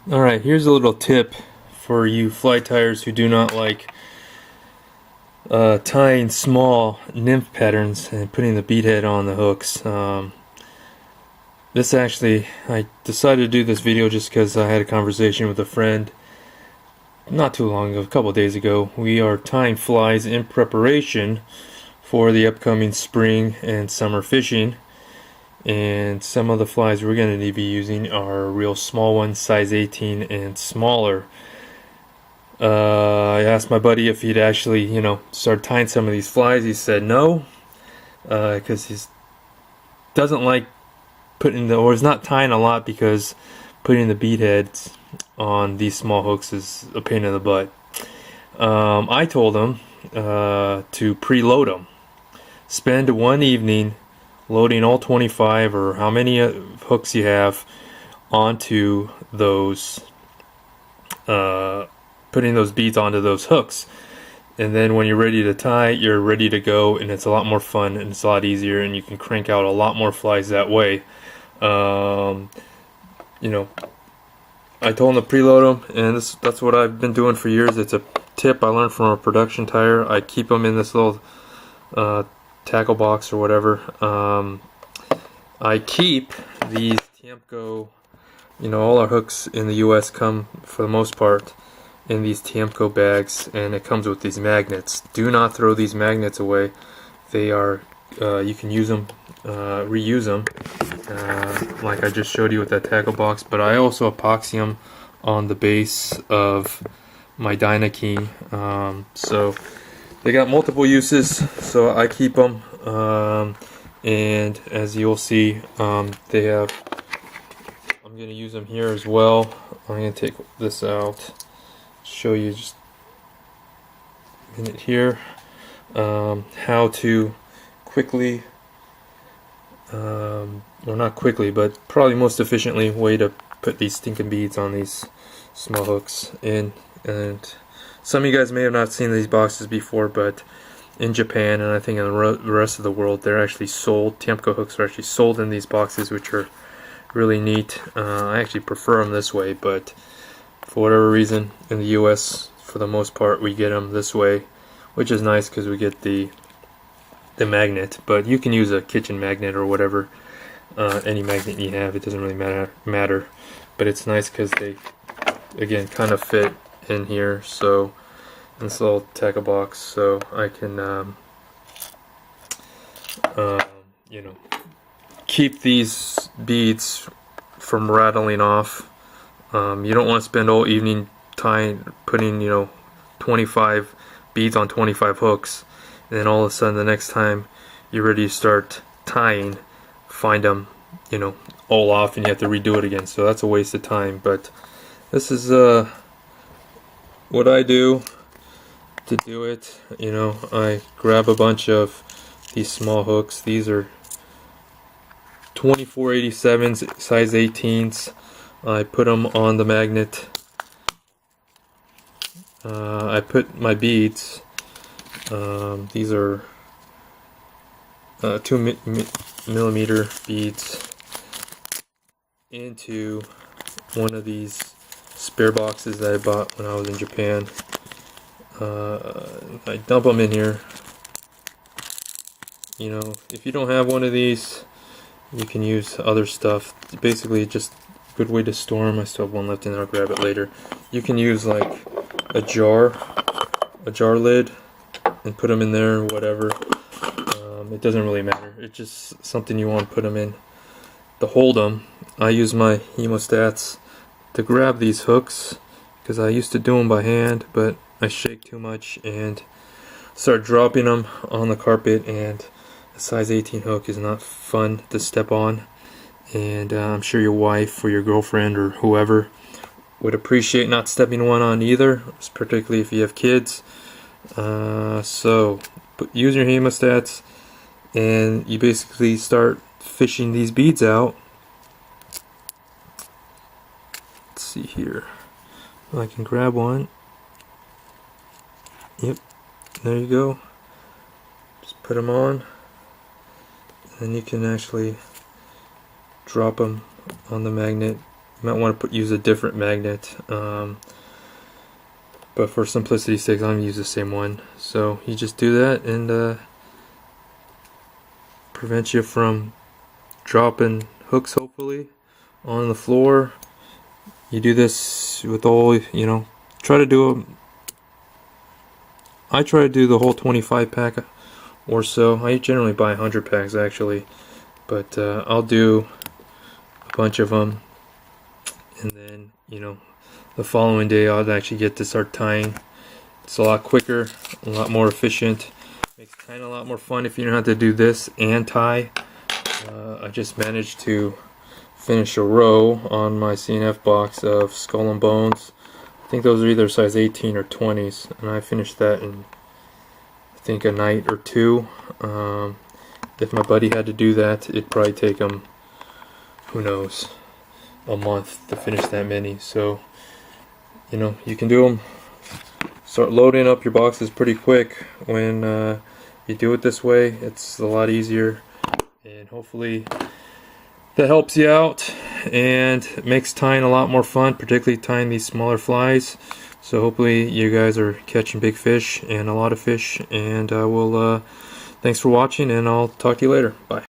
Alright, here's a little tip for you fly tyers who do not like tying small nymph patterns and putting the beadhead on the hooks. This actually, I decided to do this video just because I had a conversation with a friend not too long ago, a couple of days ago. We are tying flies in preparation for the upcoming spring and summer fishing. And some of the flies we're going to be using are real small ones, size 18 and smaller. I asked my buddy if he'd actually, start tying some of these flies. He said no, because he doesn't like putting or is not tying a lot because putting the bead heads on these small hooks is a pain in the butt. I told him to preload them. Spend one evening loading all 25 or how many hooks you have onto those, putting those beads onto those hooks, and then when you're ready to tie, you're ready to go, and it's a lot more fun and it's a lot easier, and you can crank out a lot more flies that way. I told him to preload them, and that's what I've been doing for years. It's a tip I learned from a production tyer. I keep them in this little tackle box or whatever. I keep these Tiemco, all our hooks in the US come for the most part in these Tiemco bags, and it comes with these magnets. Do not throw these magnets away. They are, you can use them, reuse them, like I just showed you with that tackle box, but I also epoxy them on the base of my Dynakey. So they got multiple uses, so I keep them, and as you'll see, they have, I'm going to use them here as well. I'm going to take this out, show you just a minute here, how to quickly, or not quickly, but probably most efficiently way to put these stinking beads on these small hooks in. And some of you guys may have not seen these boxes before, but in Japan and I think in the rest of the world, they're actually sold. Tiemco hooks are actually sold in these boxes, which are really neat. I actually prefer them this way, but for whatever reason in the US, for the most part, we get them this way, which is nice because we get the magnet. But you can use a kitchen magnet or whatever, any magnet you have. It doesn't really matter. But it's nice because they, again, kind of fit in here. So in this little tackle box, so I can keep these beads from rattling off. You don't want to spend all evening putting 25 beads on 25 hooks, and then all of a sudden the next time you're ready to start tying, find them all off and you have to redo it again. So that's a waste of time. But this is what I do to do it. I grab a bunch of these small hooks. These are 2487s, size 18s. I put them on the magnet. I put my beads, these are 2 millimeter beads, into one of these spare boxes that I bought when I was in Japan. I dump them in here. If you don't have one of these, you can use other stuff. Basically just a good way to store them. I still have one left in there, I'll grab it later. You can use like a jar lid and put them in there or whatever. It doesn't really matter. It's just something you want to put them in to hold them. I use my hemostats to grab these hooks because I used to do them by hand, but I shake too much and start dropping them on the carpet, and a size 18 hook is not fun to step on. And I'm sure your wife or your girlfriend or whoever would appreciate not stepping one on either, particularly if you have kids. So use your hemostats, and you basically start fishing these beads out. Let's see here. I can grab one. Yep, there you go. Just put them on, and you can actually drop them on the magnet You might want to use a different magnet, but for simplicity's sake, I'm going to use the same one. So you just do that, and prevents you from dropping hooks, hopefully, on the floor. You do this with all, try to do I try to do the whole 25 pack or so. I generally buy 100 packs actually, but I'll do a bunch of them, and then the following day I'll actually get to start tying. It's a lot quicker, a lot more efficient, makes tying a lot more fun if you don't have to do this and tie. I just managed to finish a row on my CNF box of Skull and Bones. I think those are either size 18 or 20s, and I finished that in I think a night or two. If my buddy had to do that, it'd probably take him, who knows, a month to finish that many. So you can do them. Start loading up your boxes pretty quick when you do it this way. It's a lot easier, and hopefully that helps you out and makes tying a lot more fun, particularly tying these smaller flies. So hopefully you guys are catching big fish and a lot of fish, and I will thanks for watching, and I'll talk to you later. Bye.